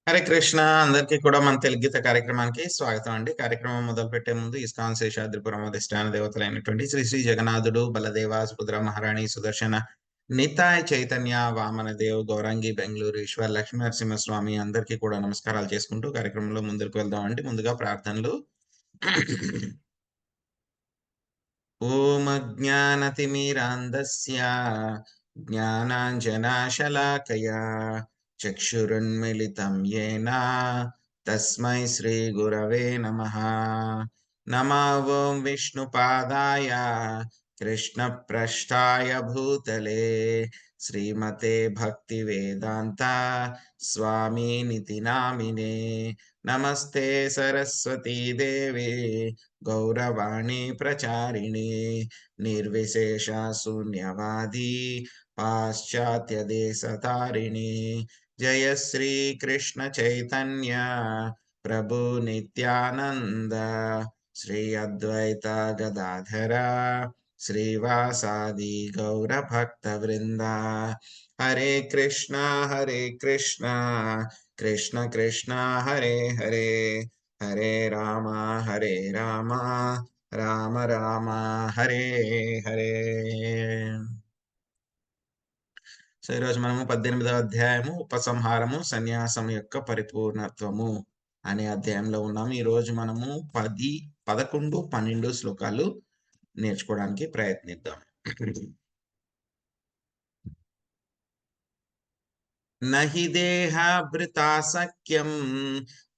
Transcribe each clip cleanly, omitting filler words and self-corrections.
హరే కృష్ణ. అందరికీ కూడా మన తెలుగు గీత కార్యక్రమానికి స్వాగతం అండి. కార్యక్రమం మొదలుపెట్టే ముందు ఇస్కాన్ శేషాద్రిపురం అధిష్టాన దేవతలైనటువంటి శ్రీ శ్రీ జగన్నాథుడు, బలదేవ, సుభద్ర మహారాణి, సుదర్శన, నితాయ్ చైతన్య, వామనదేవ్, గౌరంగి, బెంగళూరు ఈశ్వర్, లక్ష్మీ నరసింహస్వామి అందరికీ కూడా నమస్కారాలు చేసుకుంటూ కార్యక్రమంలో ముందుకు వెళ్దామండి. ముందుగా ప్రార్థనలు. ఓం అజ్ఞానతిమిరాంధస్య జ్ఞానాంజనాశలాకయా చక్షురున్మిళితం యేన తస్మై శ్రీగురవే నమః. నమః ఓం విష్ణుపాదాయ కృష్ణప్రష్టాయ భూతలే శ్రీమతే భక్తివేదాంత స్వామినితి నామినే. నమస్తే సరస్వతీ దేవి గౌరవాణి ప్రచారిణి నిర్విశేష శూన్యవాది పాశ్చాత్య దేశతారిణి. జయ శ్రీ కృష్ణ చైతన్య ప్రభు నిత్యానంద శ్రీ అద్వైత గదాధర శ్రీవాసాది గౌర భక్త వృంద. హరే కృష్ణ కృష్ణ కృష్ణ హరే హరే, హరే రామ రామ రామ హరే హరే. సో ఈరోజు మనము 18వ అధ్యాయము ఉపసంహారము సన్యాసం యొక్క పరిపూర్ణత్వము అనే అధ్యాయంలో ఉన్నాము. ఈరోజు మనము 10, 11, 12 శ్లోకాలు నేర్చుకోవడానికి ప్రయత్నిద్దాం. నహి దేహభృతా సఖ్యం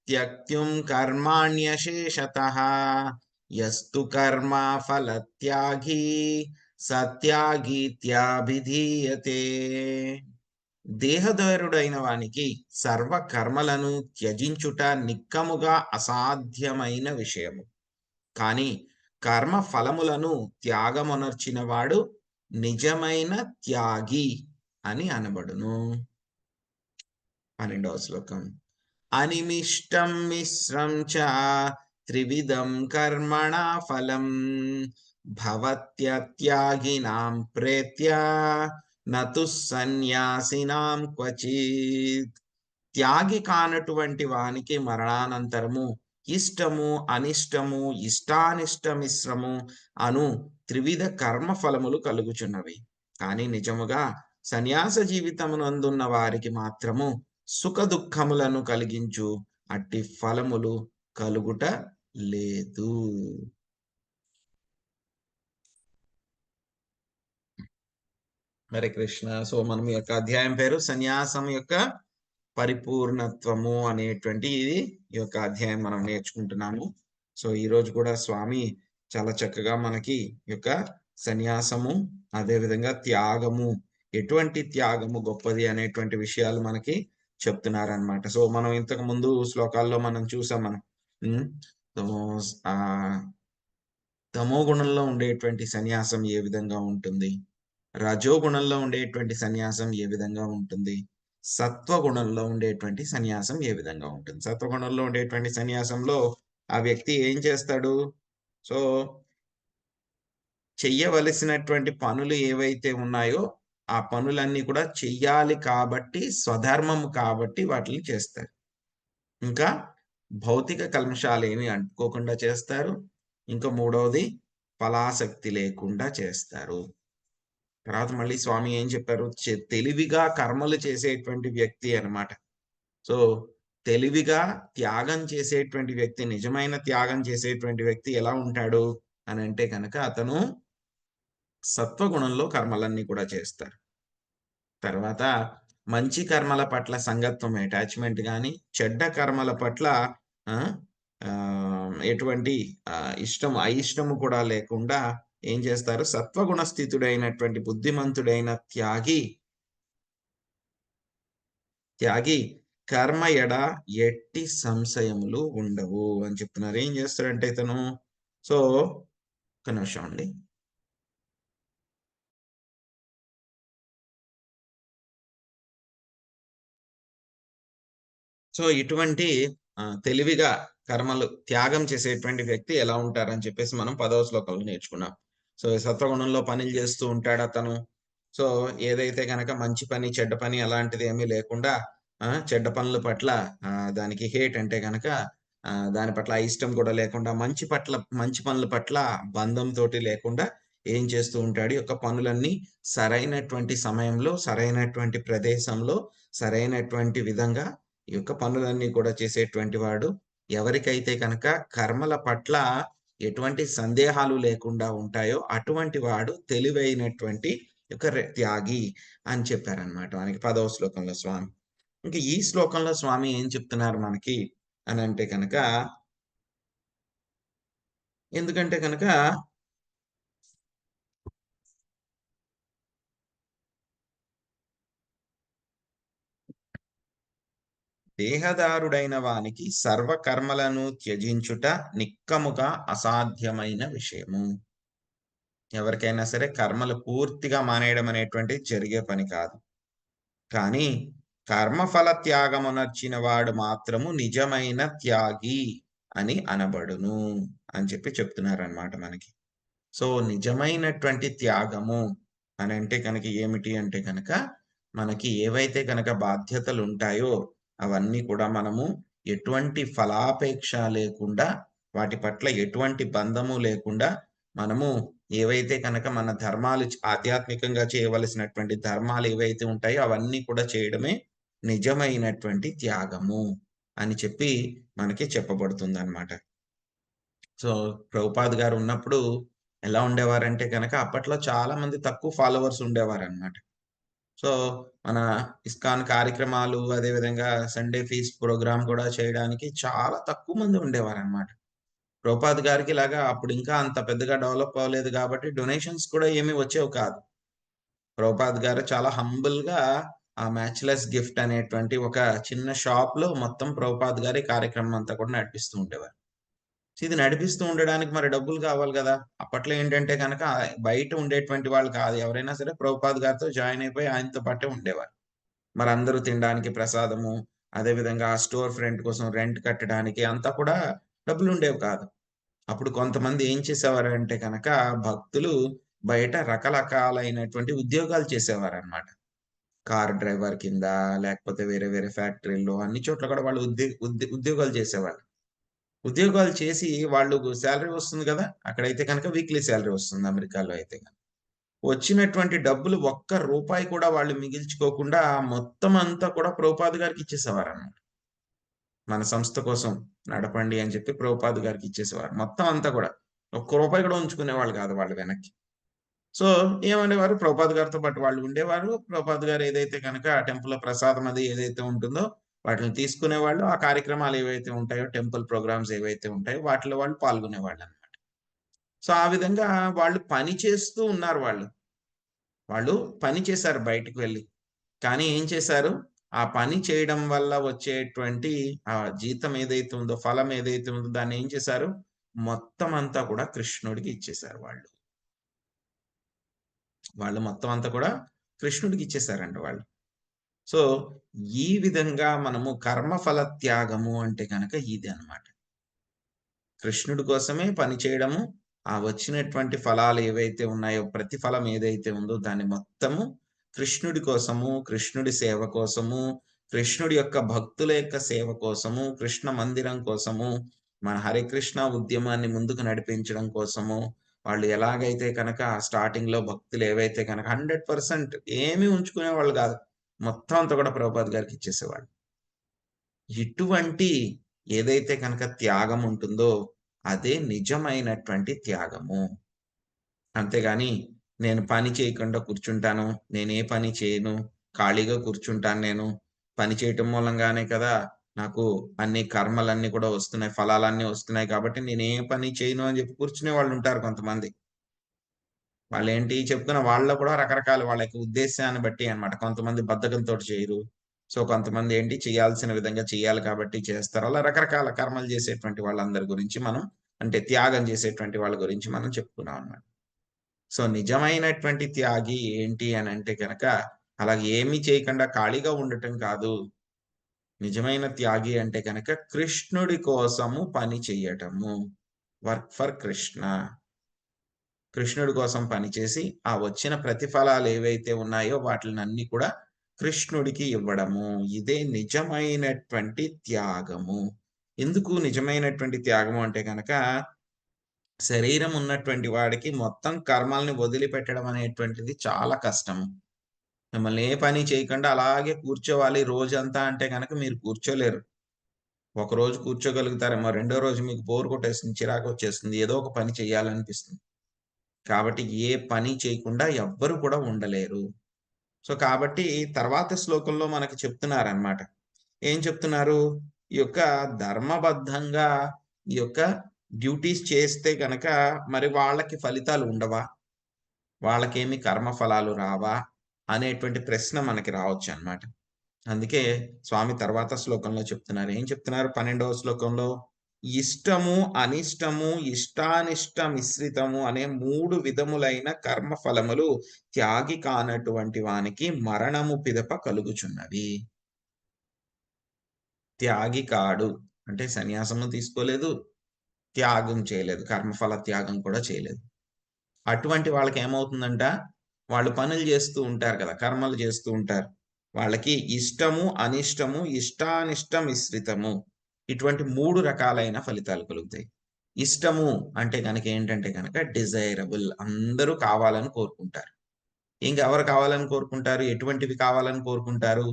త్యక్తుం కర్మాణ్యశేషతః యస్తు కర్మ ఫలత్యాగి సత్యాగీత్యాభిధీయతే. దేహదారుడైన వానికి సర్వ కర్మలను త్యజించుట నిక్కముగా అసాధ్యమైన విషయము. కాని కర్మ ఫలములను త్యాగమునర్చిన వాడు నిజమైన త్యాగి అని అనబడును. 12వ శ్లోకం. అనిమిష్టం మిశ్రం చ త్రివిధం కర్మణా ఫలం భవత్యత్యాగినాం ప్రేత్య నతు సన్యాసినాం క్వచిత్. త్యాగి కానటువంటి వానికి మరణానంతరము ఇష్టము అనిష్టము ఇష్టానిష్ట మిశ్రము అను త్రివిధ కర్మ ఫలములు కలుగుచున్నవి. కానీ నిజముగా సన్యాస జీవితమునందున్న వారికి మాత్రము సుఖ దుఃఖములను కలిగించు అట్టి ఫలములు కలుగుట లేదు. హరే కృష్ణ. సో మనం ఈ యొక్క అధ్యాయం పేరు సన్యాసం యొక్క పరిపూర్ణత్వము అనేటువంటి ఈ యొక్క అధ్యాయం మనం నేర్చుకుంటున్నాము. సో ఈరోజు కూడా స్వామి చాలా చక్కగా మనకి యొక్క సన్యాసము, అదేవిధంగా త్యాగము, ఎటువంటి త్యాగము గొప్పది అనేటువంటి విషయాలు మనకి చెప్తున్నారనమాట. సో మనం ఇంతకు ముందు శ్లోకాల్లో మనం చూసాం. మనం తమో గుణంలో ఉండేటువంటి సన్యాసం ఏ విధంగా ఉంటుంది, రజోగుణంలో ఉండేటువంటి సన్యాసం ఏ విధంగా ఉంటుంది, సత్వగుణంలో ఉండేటువంటి సన్యాసం ఏ విధంగా ఉంటుంది. సత్వగుణంలో ఉండేటువంటి సన్యాసంలో ఆ వ్యక్తి ఏం చేస్తాడు? సో చెయ్యవలసినటువంటి పనులు ఏవైతే ఉన్నాయో ఆ పనులన్నీ కూడా చెయ్యాలి కాబట్టి, స్వధర్మము కాబట్టి వాటిని చేస్తారు. ఇంకా భౌతిక కల్మషాలు ఏమి అంటుకోకుండా చేస్తారు. ఇంకా మూడవది ఫలాసక్తి లేకుండా చేస్తారు. తర్వాత మళ్ళీ స్వామి ఏం చెప్పారు? తెలివిగా కర్మలు చేసేటువంటి వ్యక్తి అన్నమాట. సో తెలివిగా త్యాగం చేసేటువంటి వ్యక్తి, నిజమైన త్యాగం చేసేటువంటి వ్యక్తి ఎలా ఉంటాడు అని అంటే కనుక అతను సత్వగుణంలో కర్మలన్నీ కూడా చేస్తారు. తర్వాత మంచి కర్మల పట్ల సంగత్వం, అటాచ్మెంట్ కానీ, చెడ్డ కర్మల పట్ల ఎటువంటి ఇష్టం అయిష్టము కూడా లేకుండా ఏం చేస్తారు? సత్వగుణ స్థితుడైనటువంటి బుద్ధిమంతుడైన త్యాగి కర్మ ఎడ ఎట్టి సంశయములు ఉండవు అని చెప్తున్నారు. ఏం చేస్తాడంటే ఇతను, సో ఒక నిమిషం అండి. సో ఇటువంటి తెలివిగా కర్మలు త్యాగం చేసేటువంటి వ్యక్తి ఎలా ఉంటారని చెప్పేసి మనం 10వ శ్లోకంలో నేర్చుకున్నాం. సో సత్వగుణంలో పనులు చేస్తూ ఉంటాడు అతను. సో ఏదైతే కనుక మంచి పని చెడ్డ పని అలాంటిది ఏమీ లేకుండా చెడ్డ పనుల పట్ల దానికి హేట్ అంటే గనక దాని పట్ల ఇష్టం కూడా లేకుండా మంచి పనుల పట్ల బంధంతోటి లేకుండా ఏం చేస్తూ ఉంటాడు? ఈ యొక్క పనులన్నీ సరైనటువంటి సమయంలో, సరైనటువంటి ప్రదేశంలో, సరైనటువంటి విధంగా ఈ యొక్క పనులన్నీ కూడా చేసేటువంటి వాడు. ఎవరికైతే గనక కర్మల పట్ల ఎటువంటి సందేహాలు లేకుండా ఉంటాయో అటువంటి వాడు తెలివైనటువంటి ఒక త్యాగి అని చెప్పారనమాట. మనకి 10వ శ్లోకంలో స్వామి. ఇంక ఈ శ్లోకంలో స్వామి ఏం చెప్తున్నారు మనకి అనంటే గనక, ఎందుకంటే గనక దేహదారుడైన వానికి సర్వకర్మలను త్యజించుట నిక్కముగా అసాధ్యమైన విషయము. ఎవరికైనా సరే కర్మలు పూర్తిగా మానేయడం అనేటువంటిది జరిగే పని కాదు. కానీ కర్మఫల త్యాగమునర్చిన వాడు మాత్రము నిజమైన త్యాగి అని అనబడును అని చెప్తున్నారనమాట మనకి. సో, నిజమైనటువంటి త్యాగము అనంటే కనుక ఏమిటి అంటే కనుక, మనకి ఏవైతే కనుక బాధ్యతలుంటాయో, అవన్నీ కూడా మనము ఎటువంటి ఫలాపేక్ష లేకుండా, వాటి పట్ల ఎటువంటి బంధము లేకుండా, మనము ఏవైతే కనుక మన ధర్మాలు ఆధ్యాత్మికంగా చేయవలసినటువంటి ధర్మాలు ఏవైతే ఉంటాయో, అవన్నీ కూడా చేయడమే నిజమైనటువంటి త్యాగము అని మనకి చెప్పబడుతుందనమాట. సో, ప్రభుపాద్ గారు ఉన్నప్పుడు ఎలా ఉండేవారంటే గనక అప్పట్లో చాలా మంది తక్కువ ఫాలోవర్స్ ఉండేవారనమాట. సో, మన ఇస్కాన్ కార్యక్రమాలు, అదే విధంగా సండే ఫీస్ట్ ప్రోగ్రామ్ కూడా చేయడానికి చాలా తక్కువ మంది ఉండేవారనమాట. ప్రభుపాద్ గారికి ఇలాగా అప్పుడు ఇంకా అంత పెద్దగా డెవలప్ అవ్వలేదు కాబట్టి డొనేషన్స్ కూడా ఏమి వచ్చేవి కాదు. ప్రభుపాద్ గారు చాలా హంబుల్‌గా ఆ మ్యాచ్‌లెస్ గిఫ్ట్ అనేటువంటి ఒక చిన్న షాప్‌లో మొత్తం ప్రభుపాద్ గారు ఈ కార్యక్రమం అంతా కూడా నడిపిస్తూ ఉండేవారు. ఇది నడిపిస్తూ ఉండడానికి మరి డబ్బులు కావాలి గదా! అప్పట్లో ఏంటంటే గనక బయట ఉండేటువంటి వాళ్ళు కాదు. ఎవరైనా సరే ప్రభుపాద్ గారితో జాయిన్ అయిపోయి ఆయనతో పాటే ఉండేవారు. మరందరూ తినడానికి ప్రసాదము, అదే విధంగా ఆ స్టోర్ ఫ్రంట్ కోసం రెంట్ కట్టడానికి అంతా కూడా డబ్బులుండేవి కాదు. అప్పుడు కొంతమంది ఏం చేసేవారంటే గనక భక్తులు బయట రకరకాలైనటువంటి ఉద్యోగాలు చేసేవారనమాట. కార్ డ్రైవర్ కింద, లేకపోతే వేరే వేరే ఫ్యాక్టరీల్లో అన్ని చోట్ల కూడా వాళ్ళు ఉద్యోగాలు చేసేవాళ్ళు. ఉద్యోగాలు చేసి వాళ్ళు సాలరీ వస్తుంది గదా! అక్కడైతే గనక వీక్లీ సాలరీ వస్తుంది అమెరికాలో అయితే గనక. వచ్చినటువంటి డబ్బులు ఒక్క రూపాయి కూడా వాళ్ళు మిగిల్చుకోకుండా మొత్తం అంతా కూడా ప్రభుపాద్ గారికి ఇచ్చేసేవారన్నమాట. మన సంస్థ కోసం నడపండి అని ప్రభుపాద్ గారికి ఇచ్చేసేవారు. మొత్తం అంతా కూడా. ఒక్క రూపాయి కూడా ఉంచుకునేవాళ్ళు కాదు వాళ్ళు వెనక్కి. సో, ఏమనేవారు ప్రభుపాద్ గారితో పాటు వాళ్ళు ఉండేవారు. ప్రభుపాద్ గారు ఏదైతే గనక ఆ టెంపుల్‌లో ప్రసాదం అది ఏదైతే ఉంటుందో వాటిని తీసుకునేవాళ్ళు. ఆ కార్యక్రమాలు ఏవైతే ఉంటాయో టెంపుల్ ప్రోగ్రామ్స్ ఏవైతే ఉంటాయో వాటిలో వాళ్ళు పాల్గొనేవాళ్ళనమాట. సో, ఆ విధంగా వాళ్ళు పని చేస్తూ ఉన్నారు వాళ్ళు. వాళ్ళు పని చేశారు బయటికి వెళ్లి. కానీ ఏం చేశారు? ఆ పని చేయడం వల్ల వచ్చేటువంటి జీతం ఏదైతే ఉందో, ఫలం ఏదైతే ఉందో దాన్ని ఏం చేశారు? మొత్తం అంతా కూడా కృష్ణుడికి ఇచ్చేశారు వాళ్ళు. వాళ్ళు మొత్తం అంతా కూడా కృష్ణుడికి ఇచ్చేశారంట వాళ్ళు. సో, ఈ విధంగా మనము కర్మఫల త్యాగము అంటే గనక ఇది అన్నమాట. కృష్ణుడి కోసమే పని చేయడము, ఆ వచ్చినటువంటి ఫలాలు ఏవైతే ఉన్నాయో, ప్రతిఫలం ఏదైతే ఉందో దాన్ని మొత్తము కృష్ణుడి కోసము, కృష్ణుడి సేవ కోసము, కృష్ణుడి యొక్క భక్తుల యొక్క సేవ కోసము, కృష్ణ మందిరం కోసము, మన హరికృష్ణ ఉద్యమాన్ని ముందుకు నడిపించడం కోసము, వాళ్ళు ఎలాగైతే కనుక స్టార్టింగ్‌లో భక్తులు ఏవైతే కనుక 100% ఏమీ ఉంచుకునేవాళ్ళు గాదు. మొత్తం అంతా కూడా ప్రభుపాద్ గారికి ఇచ్చేసేవాళ్ళు. ఇటువంటి ఏదైతే కనుక త్యాగం ఉంటుందో, అదే నిజమైనటువంటి త్యాగము. అంతేగాని నేను పని చేయకుండా కూర్చుంటాను. నేనే పని చేయను. ఖాళీగా కూర్చుంటాను నేను. పని చేయటం మూలంగానే కదా! నాకు అన్ని కర్మలన్నీ కూడా వస్తున్నాయి. ఫలాలన్నీ వస్తున్నాయి కాబట్టి నేనే పని చేయను అని కూర్చునే వాళ్ళుంటారు కొంతమంది. వాళ్ళేంటి చెప్తున్న వాళ్ళలో కూడా రకరకాల వాళ్ళ యొక్క ఉద్దేశాన్ని బట్టి అన్నమాట. కొంతమంది బద్ధకంతోటి చేయరు. సో, కొంతమంది ఏంటి చేయాల్సిన విధంగా చేయాలి కాబట్టి చేస్తారు. అలా రకరకాల కర్మలు చేసేటువంటి వాళ్ళందరి గురించి మనం అంటే త్యాగం చేసేటువంటి వాళ్ళ గురించి మనం చెప్పుకున్నాం అన్నమాట. సో, నిజమైనటువంటి త్యాగి ఏంటి అనంటే గనక అలా ఏమీ చేయకుండా ఖాళీగా ఉండటం కాదు. నిజమైన త్యాగి అంటే గనక కృష్ణుడి కోసము పని చెయ్యటము. Work for Krishna. కృష్ణుడి కోసం పనిచేసి, ఆ వచ్చిన ప్రతిఫలాలు ఏవైతే ఉన్నాయో వాటిలనన్నీ కూడా కృష్ణుడికి ఇవ్వడము. ఇదే నిజమైనటువంటి త్యాగము. ఎందుకు నిజమైనటువంటి త్యాగము అంటే గనక, శరీరం ఉన్నటువంటి వాడికి మొత్తం కర్మల్ని వదిలిపెట్టడం అనేటువంటిది చాలా కష్టము. మిమ్మల్ని ఏ పని చేయకుండా అలాగే కూర్చోవాలి రోజంతా అంటే గనక మీరు కూర్చోలేరు. ఒకరోజు కూర్చోగలుగుతారేమో, రెండో రోజు మీకు బోర్ కొట్టేస్తుంది, చిరాకొచ్చేస్తుంది. ఏదో ఒక పని చేయాలనిపిస్తుంది. కాబట్టి ఏ పని చేయకుండా ఎవ్వరు కూడా ఉండలేరు. సో, కాబట్టి తర్వాత శ్లోకంలో మనకు చెప్తున్నారనమాట. ఏం చెప్తున్నారు? ఈ యొక్క ధర్మబద్ధంగా ఈ యొక్క డ్యూటీస్ చేస్తే గనక మరి వాళ్ళకి ఫలితాలు ఉండవా? వాళ్ళకేమి కర్మ ఫలాలు రావా? అనేటువంటి ప్రశ్న మనకి రావచ్చనమాట. అందుకే స్వామి తర్వాత శ్లోకంలో చెప్తున్నారు. ఏం చెప్తున్నారు 12వ శ్లోకంలో? ఇష్టము, అనిష్టము, ఇష్టానిష్ట మిశ్రితము అనే 3 విధములైన కర్మ ఫలములు త్యాగి కానటువంటి వానికి మరణము పిదప కలుగుచున్నవి. త్యాగి కాడు. అంటే సన్యాసము తీసుకోలేదు, త్యాగం చేయలేదు. కర్మఫల త్యాగం కూడా చేయలేదు. అటువంటి వాళ్ళకేమవుతుందంట, వాళ్ళు పనులు జేస్తూ ఉంటారు కదా! కర్మలు జేస్తూ ఉంటారు. వాళ్ళకి ఇష్టము, అనిష్టము, ఇష్టానిష్ట మిశ్రితము. ఇటువంటి 3 రకాలైన ఫలితాలు కలుగుతాయి. ఇష్టము అంటే గనక ఏంటంటే గనక డిజైరబుల్. అందరూ కావాలని కోరుకుంటారు. ఇంకెవరు కావాలని కోరుకుంటారు? ఎటువంటివి కావాలని కోరుకుంటారు?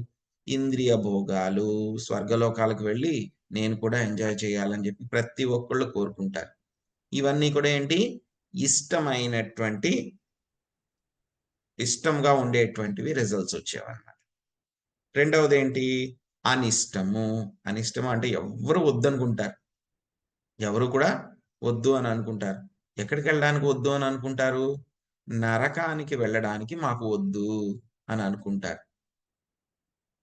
ఇంద్రియ భోగాలు, స్వర్గలోకాలకు వెళ్ళి నేను కూడా ఎంజాయ్ చేయాలని జెప్పి ప్రతి ఒక్కళ్ళు కోరుకుంటారు. ఇవన్నీ కూడా ఏంటి? ఇష్టమైనటువంటి ఇష్టంగా ఉండేటువంటివి రిజల్ట్స్ వచ్చేవన్నమాట. రెండవదేంటి? అనిష్టము. అనిష్టము అంటే ఎవ్వరు వద్దనుకుంటారు. ఎవరు కూడా వద్దు అని అనుకుంటారు. ఎక్కడికెళ్ళడానికి వద్దు అని అనుకుంటారు? నరకానికి వెళ్ళడానికి మాకు వద్దు అని అనుకుంటారు.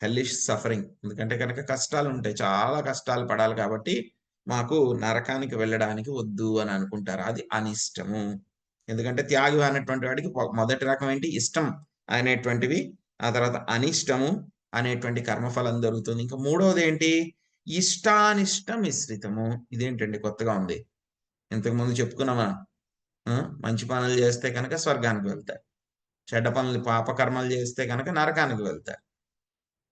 Hellish suffering. ఎందుకంటే గనక కష్టాలుంటాయి. చాలా కష్టాలు పడాలి కాబట్టి, మాకు నరకానికి వెళ్ళడానికి వద్దు అని అనుకుంటారు. అది అనిష్టము. ఎందుకంటే త్యాగి అనేటువంటి వాడికి మొదటి రకం ఏంటి? ఇష్టం అనేటువంటివి. ఆ తర్వాత అనిష్టము అనేటువంటి కర్మఫలం దొరుకుతుంది. ఇంకా మూడోదేంటి? ఇష్టానిష్ట మిశ్రితము. ఇదేంటండి కొత్తగా ఉంది. ఇంతకుముందు చెప్పుకున్నామా? ఆ! మంచి పనులు చేస్తే గనక స్వర్గానికి వెళ్తారు. చెడ్డ పనులు పాపకర్మలు చేస్తే గనక నరకానికి వెళ్తారు.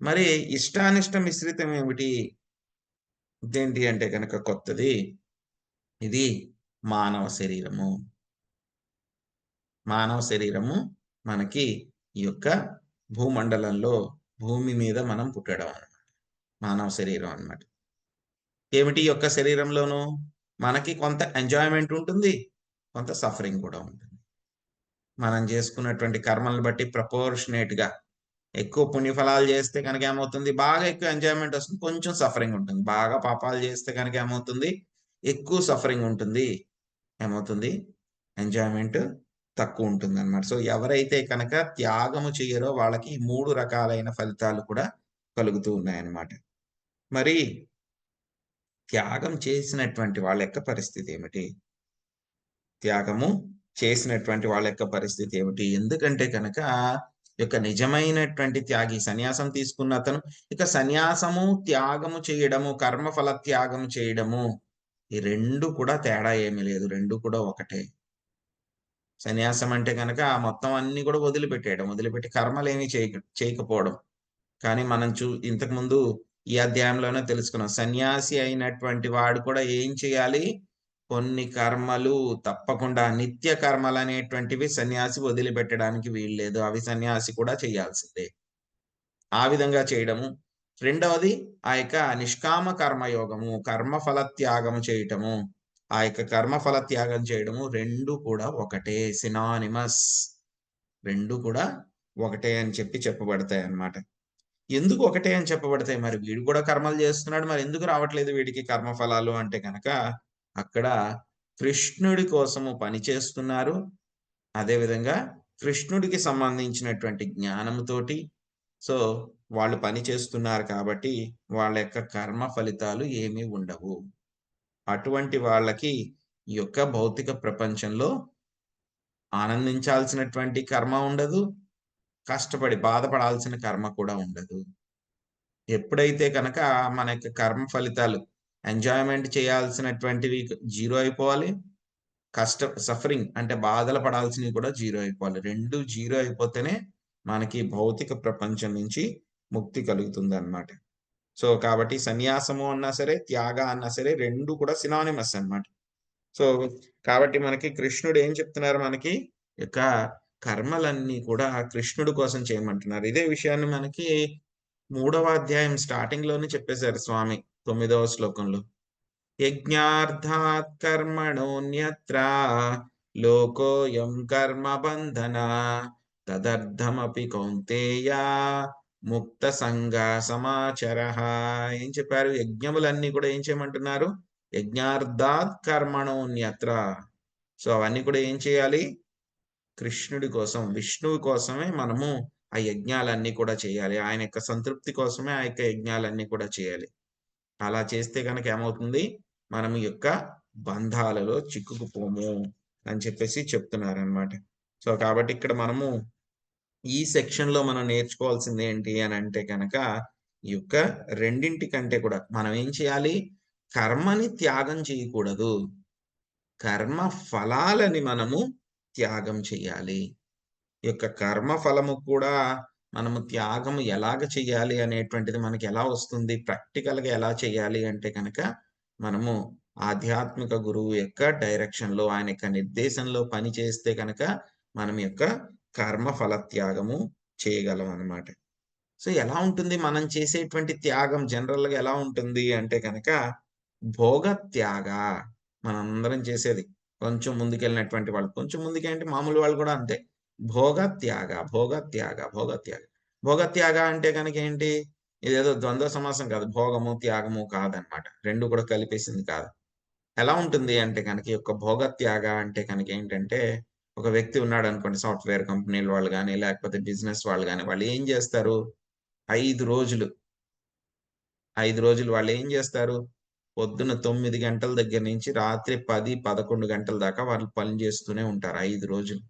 మరి ఇష్టానిష్ట మిశ్రితం ఏమిటి? ఇదేంటి అంటే గనక కొత్తది. ఇది మానవ శరీరము. మానవ శరీరము మనకి ఈ యొక్క భూమండలంలో భూమి మీద మనం పుట్టడం అన్నమాట. మానవ శరీరం అన్నమాట. ఏమిటి ఈ యొక్క శరీరంలోను? మనకి కొంత ఎంజాయ్‌మెంట్ ఉంటుంది. కొంత సఫరింగ్ కూడా ఉంటుంది. మనం చేసుకున్నటువంటి కర్మలను బట్టి ప్రపోర్షనేట్‌గా ఎక్కువ పుణ్యఫలాలు చేస్తే గనక ఏమవుతుంది? బాగా ఎక్కువ ఎంజాయ్‌మెంట్ వస్తుంది. కొంచెం సఫరింగ్ ఉంటుంది. బాగా పాపాలు చేస్తే గనక ఏమవుతుంది? ఎక్కువ సఫరింగ్ ఉంటుంది. ఏమవుతుంది? ఎంజాయ్‌మెంట్ తక్కువుంటుందనమాట. సో, ఎవరైతే కనుక త్యాగము చెయ్యరో వాళ్ళకి ఈ 3 రకాలైన ఫలితాలు కూడా కలుగుతూ ఉన్నాయన్నమాట. మరి త్యాగం చేసినటువంటి వాళ్ళ యొక్క పరిస్థితి ఏమిటి? త్యాగము చేసినటువంటి వాళ్ళ యొక్క పరిస్థితి ఏమిటి? ఎందుకంటే గనక ఈ యొక్క నిజమైనటువంటి త్యాగి సన్యాసం తీసుకున్న అతను ఇక సన్యాసము, త్యాగము చేయడము, కర్మఫల త్యాగం చేయడము ఈ 2 కూడా తేడా ఏమీ లేదు. 2 కూడా ఒకటే. సన్యాసం అంటే గనక మొత్తం అన్నీ కూడా వదిలిపెట్టేయడం. వదిలిపెట్టి కర్మలేమి చేయకపోవడం. కానీ మనం ఇంతకుముందు ఈ అధ్యాయంలోనే తెలుసుకున్నాం. సన్యాసి అయినటువంటి వాడు కూడా ఏం చేయాలి? కొన్ని కర్మలు తప్పకుండా నిత్య కర్మలనేటువంటివి సన్యాసి వదిలిపెట్టడానికి వీల్లేదు. అవి సన్యాసి కూడా చేయాల్సిందే. ఆ విధంగా చేయడము. రెండవది ఆ యొక్క నిష్కామ కర్మయోగము, కర్మఫల త్యాగము చేయటము. ఆ యొక్క కర్మఫల త్యాగం చేయడము 2 కూడా ఒకటే. సినానిమస్. 2 కూడా ఒకటే అని చెప్పి చెప్పబడతాయన్నమాట. ఎందుకు ఒకటే అని చెప్పబడతాయి? మరి వీడు కూడా కర్మలు చేస్తున్నాడు. మరెందుకు రావట్లేదు వీడికి కర్మఫలాలు అంటే గనక, అక్కడ కృష్ణుడి కోసము పని చేస్తున్నారు. అదే విధంగా కృష్ణుడికి సంబంధించినటువంటి జ్ఞానముతోటి సో, వాళ్ళు పని చేస్తున్నారు కాబట్టి, వాళ్ళ యొక్క కర్మ ఫలితాలు ఏమీ ఉండవు. అటువంటి వాళ్ళకి ఈ యొక్క భౌతిక ప్రపంచంలో ఆనందించాల్సినటువంటి కర్మ ఉండదు. కష్టపడి బాధపడాల్సిన కర్మ కూడా ఉండదు. ఎప్పుడైతే కనుక మన యొక్క కర్మ ఫలితాలు ఎంజాయ్‌మెంట్ చేయాల్సినటువంటివి జీరో అయిపోవాలి. సఫరింగ్ అంటే బాధలు పడాల్సినవి కూడా జీరో అయిపోవాలి. 2 జీరో అయిపోతేనే మనకి భౌతిక ప్రపంచం నుంచి ముక్తి కలుగుతుందన్నమాట. సో, కాబట్టి సన్యాసము అన్నా సరే, త్యాగ అన్నా సరే 2 కూడా సినానిమస్ అన్నమాట. సో, కాబట్టి మనకి కృష్ణుడు ఏం చెప్తున్నారు మనకి? యొక్క కర్మలన్నీ కూడా కృష్ణుడి కోసం చేయమంటున్నారు. ఇదే విషయాన్ని మనకి 3వ అధ్యాయం స్టార్టింగ్‌లోనే చెప్పేశారు స్వామి 9వ శ్లోకంలో. యజ్ఞార్థాత్ కర్మణోన్యత్ర లోకోయం కర్మ బంధన తదర్థమపి కౌంతేయ ముక్త సంగ సమాచరః. ఏం చెప్పారు? యజ్ఞములన్నీ కూడా ఏం చేయమంటున్నారు? యజ్ఞార్థాత్ కర్మణోన్యత్ర. సో అవన్నీ కూడా ఏం చేయాలి? కృష్ణుడి కోసం, విష్ణువు కోసమే మనము ఆ యజ్ఞాలన్నీ కూడా చేయాలి. ఆయన యొక్క సంతృప్తి కోసమే ఆ యొక్క యజ్ఞాలన్నీ కూడా చేయాలి. అలా చేస్తే గనక ఏమవుతుంది? మనం ఈ యొక్క బంధాలలో చిక్కుకుపోము అని చెప్పేసి చెప్తున్నారనమాట. సో, కాబట్టి ఇక్కడ మనము ఈ సెక్షన్‌లో మనం నేర్చుకోవాల్సింది ఏంటి అనంటే గనక, ఈ యొక్క రెండింటి కంటే కూడా మనం ఏం చేయాలి? కర్మని త్యాగం చేయకూడదు. కర్మ ఫలాలని మనము త్యాగం చేయాలి. ఈ యొక్క కర్మ ఫలము కూడా మనము త్యాగం ఎలాగ చేయాలి అనేటువంటిది మనకి ఎలా వస్తుంది? ప్రాక్టికల్‌గా ఎలా చేయాలి అంటే గనక, మనము ఆధ్యాత్మిక గురువు యొక్క డైరెక్షన్‌లో, ఆయన యొక్క నిర్దేశంలో పని చేస్తే గనక, మనం యొక్క కర్మ ఫల త్యాగము చేయగలం అన్నమాట. సో, ఎలా ఉంటుంది మనం చేసేటువంటి త్యాగం జనరల్‌గా ఎలా ఉంటుంది అంటే గనక, భోగత్యాగ మనందరం చేసేది. కొంచెం ముందుకెళ్ళినటువంటి వాళ్ళు, కొంచెం ముందుకేంటి మామూలు వాళ్ళు కూడా అంతే. భోగత్యాగ, భోగత్యాగ, భోగత్యాగ. భోగత్యాగ అంటే గనక ఏంటి? ఇదేదో ద్వంద్వ సమాసం కాదు. భోగము, త్యాగము కాదనమాట. 2 కూడా కలిపేసింది కాదు. ఎలా ఉంటుంది అంటే గనక ఈ యొక్క భోగత్యాగ అంటే గనక ఏంటంటే, ఒక వ్యక్తి ఉన్నాడనుకోండి సాఫ్ట్‌వేర్ కంపెనీల వాళ్ళు గాని, లేకపోతే బిజినెస్ వాళ్ళు గాని, వాళ్ళు ఏం చేస్తారు? 5 రోజులు, 5 రోజులు వాళ్ళేం జేస్తారు? పొద్దున్న 9 గంటల దగ్గర నుంచి రాత్రి 10, 11 గంటల దాకా వాళ్ళు పని జేస్తూనే ఉంటారు 5 రోజులు.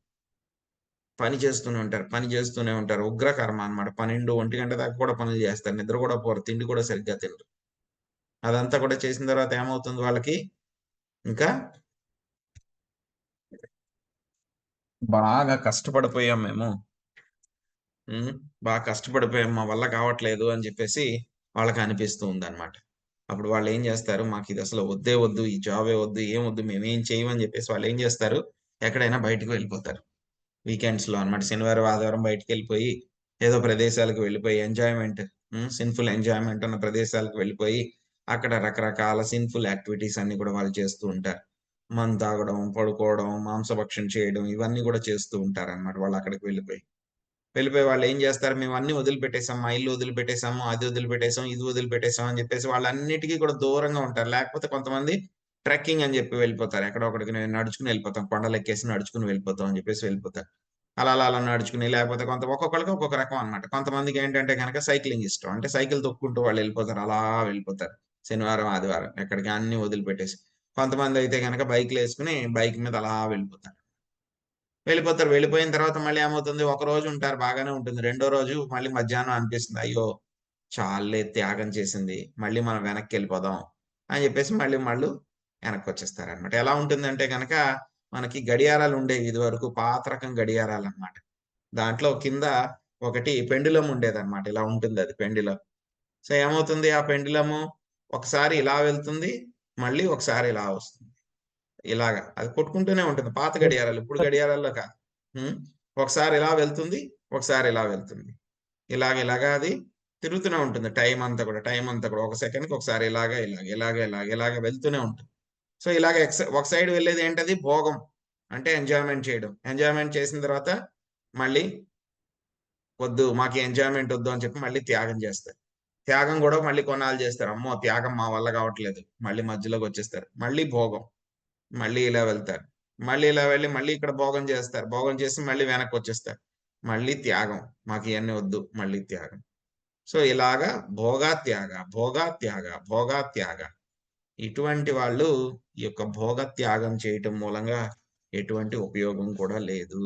పని చేస్తూనే ఉంటారు. పని జేస్తూనే ఉంటారు. ఉగ్రకర్మ అన్నమాట. 12, 1 గంట దాకా కూడా పనులు జేస్తారు. నిద్ర గూడా పోరు. తిండి కూడా సరిగ్గా తినరు. అదంతా కూడా చేసిన తర్వాత ఏమవుతుంది వాళ్ళకి? ఇంకా బాగా కష్టపడిపోయాం మేము. హ్మ్. బాగా కష్టపడిపోయాం. మా వల్ల కావట్లేదు అని జెప్పేసి వాళ్ళకనిపిస్తూ ఉందన్నమాట. అప్పుడు వాళ్ళేం జేస్తారు, మాకిదసలు వద్దే వద్దు, ఈ జాబే వద్దు, ఏం వద్దు, మేమేం చేయమని జెప్పేసి వాళ్ళేం జేస్తారు, ఎక్కడైనా బయటికి వెళ్ళిపోతారు. వీకెండ్స్‌లో అన్నమాట. శనివారం, ఆదివారం బయటికెళ్ళిపోయి, ఏదో ప్రదేశాలకు వెళ్ళిపోయి ఎంజాయ్‌మెంట్, సిన్‌ఫుల్ ఎంజాయ్‌మెంట్ ఉన్న ప్రదేశాలకు వెళ్ళిపోయి, అక్కడ రకరకాల సిన్‌ఫుల్ యాక్టివిటీస్ అన్నీ కూడా వాళ్ళు చేస్తూ ఉంటారు. మందు తాగడం, పడుకోవడం, మాంసభక్షణ చేయడం ఇవన్నీ గూడా చేస్తూ ఉంటారన్నమాట వాళ్ళక్కడికి వెళ్ళిపోయి. వెళ్ళిపోయి వాళ్ళేం జేస్తారు, మేమన్నీ వదిలిపెట్టేసాం. మా ఇల్లు వదిలిపెట్టేసాము, అది వదిలిపెట్టేసాం, ఇది వదిలిపెట్టేసాం అని జెప్పేసి వాళ్ళన్నిటికి కూడా దూరంగా ఉంటారు. లేకపోతే కొంతమంది ట్రెక్కింగ్ అని జెప్పి వెళ్ళిపోతారు. ఎక్కడో ఒకడికి నేను నడుచుకొని వెళ్ళిపోతాం. కొండలెక్కేసి నడుచుకొని వెళ్ళిపోతాం అని జెప్పేసి వెళ్ళిపోతారు. అలా నడుచుకొని లేకపోతే ఒక్కొక్కళ్ళకి ఒక్కొక్క రకం అన్నమాట. కొంతమందికేంటంటే గనక సైక్లింగ్ ఇష్టం. అంటే సైకిల్ తొక్కుంటూ వాళ్ళెళ్ళిపోతారు. అలా వెళ్ళిపోతారు. శనివారం, ఆదివారం ఎక్కడికి అన్నీ వదిలిపెట్టేసి. కొంతమందయితే గనక బైకులేసుకొని బైక్ మీద అలా వెళ్ళిపోతారు. వెళ్ళిపోతారు. వెళ్ళిపోయిన తర్వాత మళ్ళీ ఏమవుతుంది, ఒకరోజు ఉంటారు బాగానే ఉంటుంది. రెండో రోజు మళ్ళీ మధ్యాహ్నం అనిపిస్తుంది. అయ్యో! చాల్లే త్యాగం చేసింది. మళ్ళీ మనం వెనక్కెళ్ళిపోదాం అని జెప్పేసి మళ్ళీ వెనక్కొచ్చేస్తారనమాట. ఎలా ఉంటుందంటే గనక మనకి గడియారాలుండేవి ఇదివరకు పాత రకం గడియారాలనమాట. దాంట్లో కింద ఒకటి పెండులమ్ ఉండేదనమాట. ఇలా ఉంటుందది పెండులమ్. సో, ఏమవుతుంది ఆ పెండులము ఒకసారి ఇలా వెళ్తుంది. మళ్ళీ ఒకసారి ఇలా వస్తుంది. ఇలాగ. అది కొట్టుకుంటూనే ఉంటుంది. పాత గడియారాలు. ఇప్పుడు గడియారాల్లో కాదు. హ్మ్. ఒకసారి ఇలా వెళ్తుంది. ఒకసారి ఇలా వెళ్తుంది. ఇలాగ అది తిరుగుతూనే ఉంటుంది టైమంతా కూడా. ఒక సెకండ్‌కి ఒకసారి ఇలాగ వెళ్తూనే ఉంటుంది. సో, ఇలాగ ఒక సైడ్ వెళ్ళేది ఏంటది? భోగం. అంటే ఎంజాయ్‌మెంట్ చేయడం. ఎంజాయ్‌మెంట్ చేసిన తర్వాత మళ్ళీ వద్దు మాకు ఎంజాయ్‌మెంట్ వద్దు అని చెప్పి మళ్ళీ త్యాగం చేస్తారు. త్యాగం గూడా మళ్ళీ కొన్నాళ్ళు చేస్తారు. అమ్మో! త్యాగం మా వల్ల కావట్లేదు. మళ్ళీ మధ్యలోకొచ్చేస్తారు. మళ్ళీ భోగం. మళ్ళీ ఇలా వెళ్తారు. మళ్ళీ ఇలా వెళ్లి మళ్ళీ ఇక్కడ భోగం చేస్తారు. భోగం చేసి మళ్ళీ వెనక్కొచ్చేస్తారు. మళ్ళీ త్యాగం. మాకియన్నీ వద్దు. మళ్ళీ త్యాగం. సో, ఇలాగా భోగాత్యాగ, భోగాత్యాగ, భోగాత్యాగ. ఇటువంటి వాళ్ళు ఈ యొక్క భోగత్యాగం చేయటం మూలంగా ఎటువంటి ఉపయోగం కూడా లేదు.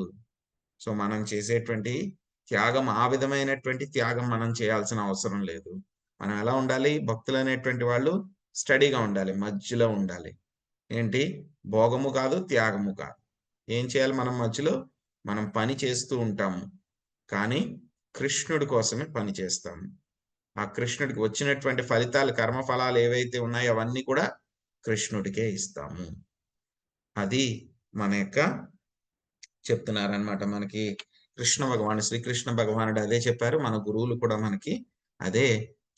సో, మనం చేసేటువంటి త్యాగం ఆ విధమైనటువంటి త్యాగం మనం చేయాల్సిన అవసరం లేదు. మనం ఎలా ఉండాలి? భక్తులనేటువంటి వాళ్ళు స్టడీగా ఉండాలి. మధ్యలో ఉండాలి. ఏంటి? భోగము కాదు, త్యాగము కాదు. ఏం చేయాలి మనం మధ్యలో? మనం పని చేస్తూ ఉంటాము. కానీ కృష్ణుడి కోసమే పని చేస్తాము. ఆ కృష్ణుడికి వచ్చినటువంటి ఫలితాలు, కర్మఫలాలు ఏవైతే ఉన్నాయో అవన్నీ కూడా కృష్ణుడికే ఇస్తాము. అది మన యొక్క చెప్తున్నారనమాట. మనకి కృష్ణ భగవానుడు, శ్రీకృష్ణ భగవానుడు అదే చెప్పారు. మన గురువులు కూడా మనకి అదే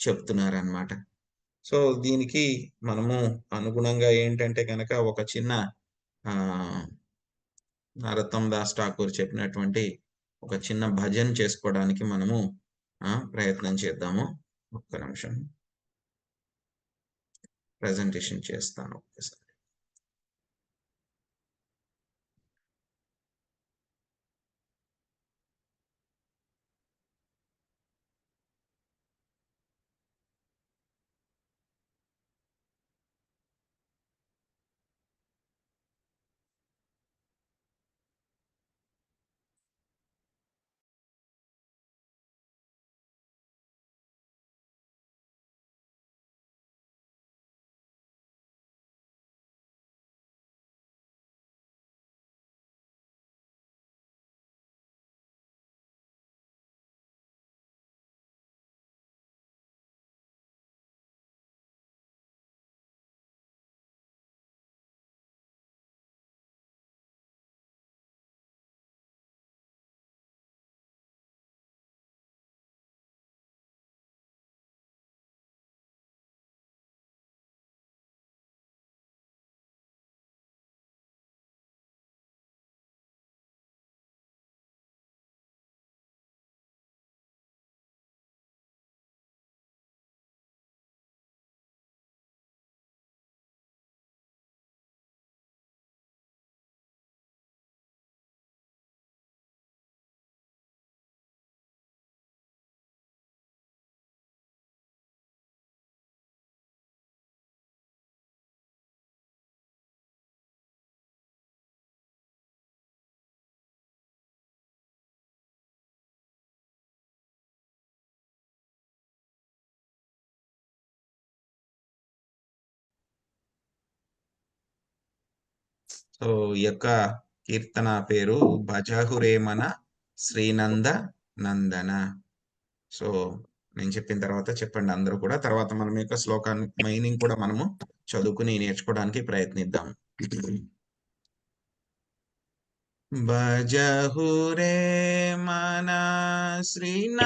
చెప్తున్నారనమాట. సో దీనికి మనము అనుగుణంగా ఏంటంటే కనుక ఒక చిన్న నరోత్తమ్ దాస్ ఠాకూర్ చెప్పినటువంటి ఒక చిన్న భజన చేసుకోవడానికి మనము ప్రయత్నం చేద్దాము. ఒక్క నిమిషం ప్రెజెంటేషన్ చేస్తాను ఒక్కసారి. సో ఈ యొక్క కీర్తన పేరు భజహురేమన శ్రీనంద నందన. సో నేను చెప్పిన తర్వాత చెప్పండి అందరూ కూడా. తర్వాత మనం యొక్క శ్లోకాన్ని మీనింగ్ కూడా మనము చదువుకుని నేర్చుకోవడానికి ప్రయత్నిద్దాం. భజహురే మన శ్రీనందనందన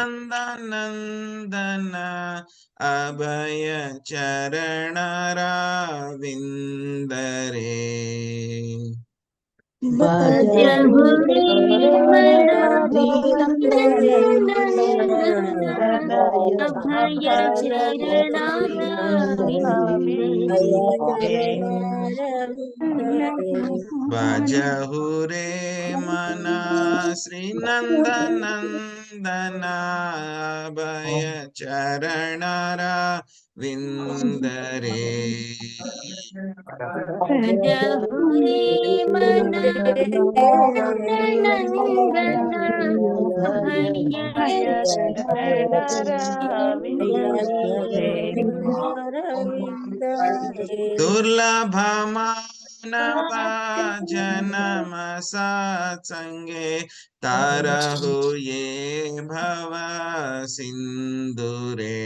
అభయ చరణరవిందరే. భజహురే మన అభయ భజహురే మన శ్రీనందనందన అభయ చరణరవిందరే. భజహురే మన అభయ దుర్లభమానవ జనమ సత్సంగే తరహు ఏ భవ సింధురే.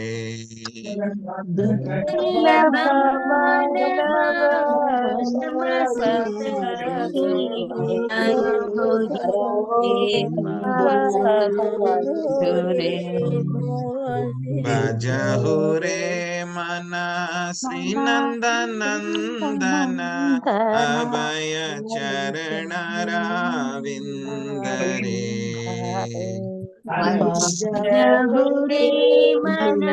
భజహురే మన శ్రీనందనందన అభయ చరణరవిందరే. భజహురే మన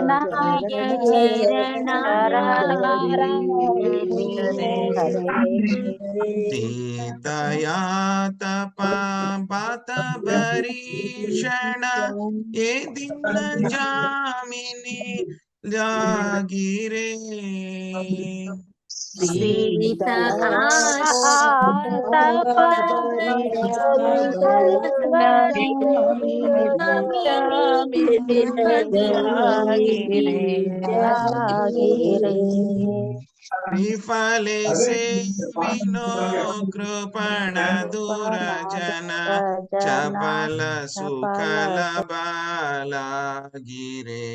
అభయ సీతయా తప బాత భరీషణ ఏ దిన జామిని జాగిరే. సీత విఫలే సేవినో కృపణ దురజన చపల సుకల బాలగిరే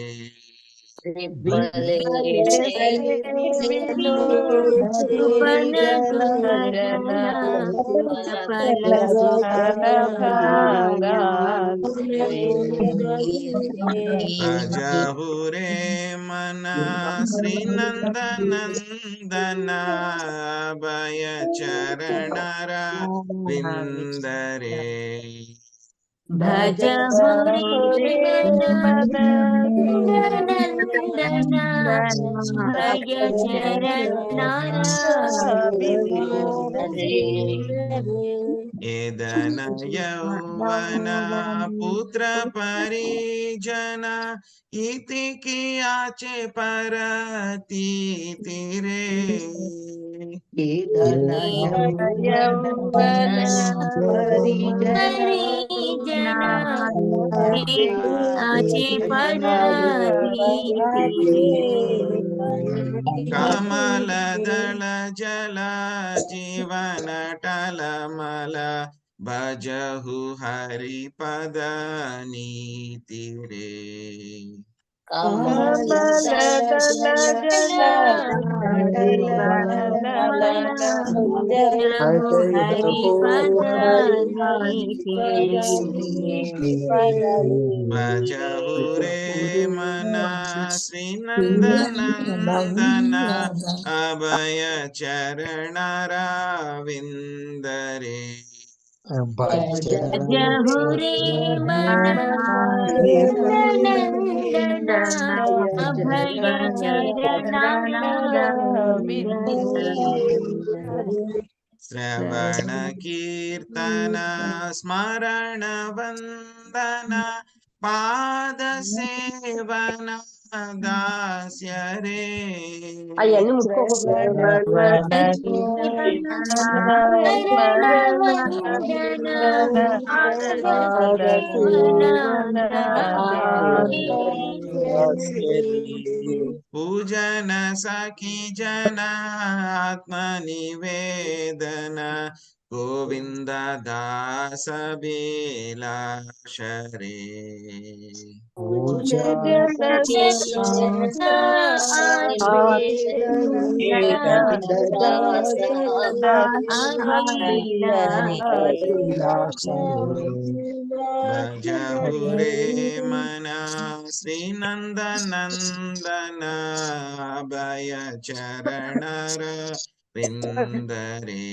భజహురే మన శ్రీనందనందన అభయ చరణర విందరే భజ హరి నందన భయ చరణార ఏదన యౌవన పుత్ర పరిజన ఇతికి ఆచే పరతి తిరే కమల దళ జల జీవన టలమల భజహు హరి పద నీతిరే భజహురే మన శ్రీనందనందన అభయ చరణర విందరే భజహురే మన నందన అభయ చరణార శ్రవణ కీర్తన స్మరణ వందన పాద సేవన దాస్యరే అవన్నీ ముట్టుకోకూడదు. పూజన సఖీ జన ఆత్మ నివేదన గోవింద దాస బేలాశరే భజహురే మన శ్రీనందనందన భయ చరణర విందరే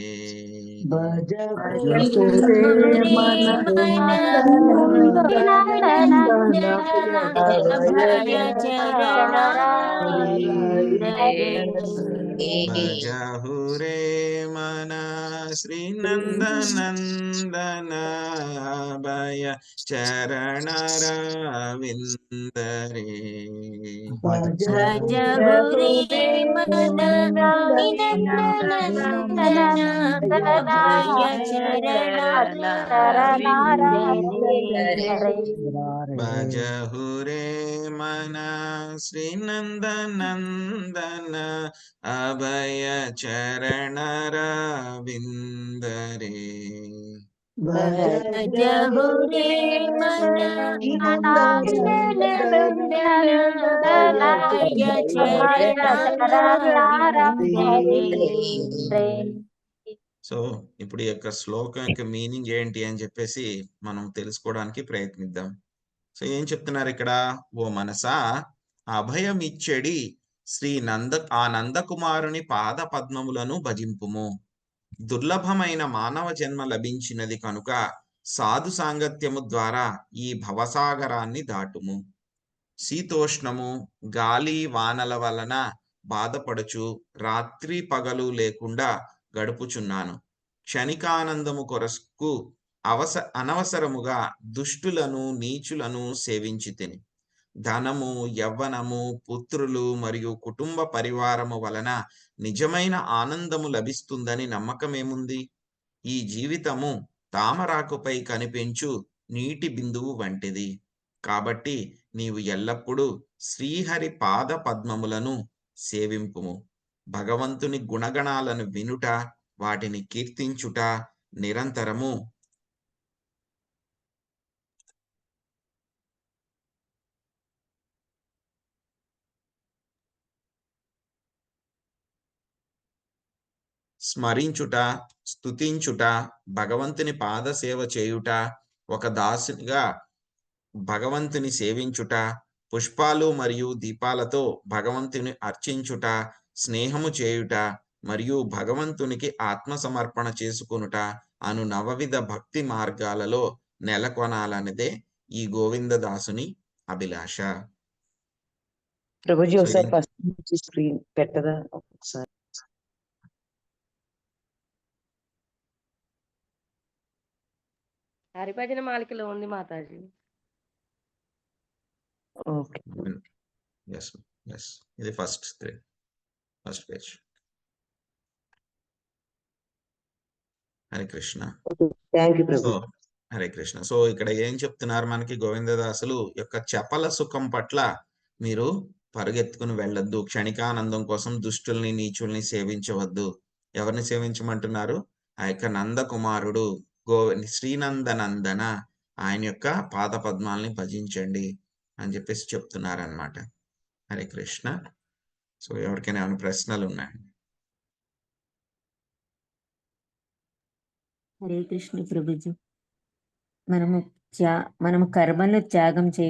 భజహురే మన శ్రీనందనందన భయ చరణర విందరే భజహురే మన నందన అభయ చరణార భజహురే మన శ్రీనందనందన అభయ చరణర విందరే భజహురే మన అభయ చరణార సో ఇప్పుడు ఈ యొక్క శ్లోకం యొక్క మీనింగ్ ఏంటి అని చెప్పేసి మనం తెలుసుకోవడానికి ప్రయత్నిద్దాం. సో ఏం చెప్తున్నారు ఇక్కడ? ఓ మనసా, అభయం ఇచ్చెడి ఆ నందకుమారుని పాద పద్మములను భజింపుము. దుర్లభమైన మానవ జన్మ లభించినది కనుక సాధు సాంగత్యము ద్వారా ఈ భవసాగరాన్ని దాటుము. శీతోష్ణము, గాలి వానల వలన బాధపడుచు రాత్రి పగలు లేకుండా గడుపుచున్నాను. క్షణికానందము కొరకు అనవసరముగా దుష్టులను నీచులను సేవించి తిని ధనము, యవ్వనము, పుత్రులు మరియు కుటుంబ పరివారము వలన నిజమైన ఆనందము లభిస్తుందని నమ్మకమేముంది? ఈ జీవితము తామరాకుపై కనిపించు నీటి బిందువు వంటిది. కాబట్టి నీవు ఎల్లప్పుడూ శ్రీహరి పాద పద్మములను సేవింపుము. భగవంతుని గుణగణాలను వినుట, వాటిని కీర్తించుట నిరంతరము స్మరించుట, స్తుతించుట, భగవంతుని పాదసేవ చేయుట, ఒక దాసునిగా భగవంతుని సేవించుట, పుష్పాలు మరియు దీపాలతో భగవంతుని అర్చించుట, స్నేహము చేయుట మరియు భగవంతునికి ఆత్మ సమర్పణ చేసుకొనుట అను నవవిధ భక్తి మార్గాలలో నెలకొనాలన్నదే ఈ గోవిందదాసుని అభిలాష. ప్రభుజీ సో ఒకసారి ఇది ఫస్ట్ నుంచి స్క్రీన్ పెట్టదా ఒకసారి? హరిభజన మాలికలో ఉంది మాతాజీ. ఓకే. ఎస్ ఎస్ ఇది first page. Hare Krishna. Thank you so Prabhu. Hare Krishna. So ఇక్కడ ఏం చెప్తున్నారు మనకి గోవిందదాసులు యొక్క చపల సుఖం పట్ల మీరు పరుగెత్తుకుని వెళ్ళొద్దు. క్షణికానందం కోసం దుష్టుల్ని నీచుల్ని సేవించవద్దు. ఎవరిని సేవించమంటున్నారు? ఆ యొక్క నందకుమారుడు శ్రీనందనందన ఆయన యొక్క పాద పద్మాలని భజించండి అని చెప్పేసి చెప్తున్నారనమాట. హరే కృష్ణ. సో ఎవరికైనా ఏమైనా ప్రశ్నలు ఉన్నాయండి? హరే కృష్ణ ప్రభుజీ. మనము కర్మను త్యాగం చేయ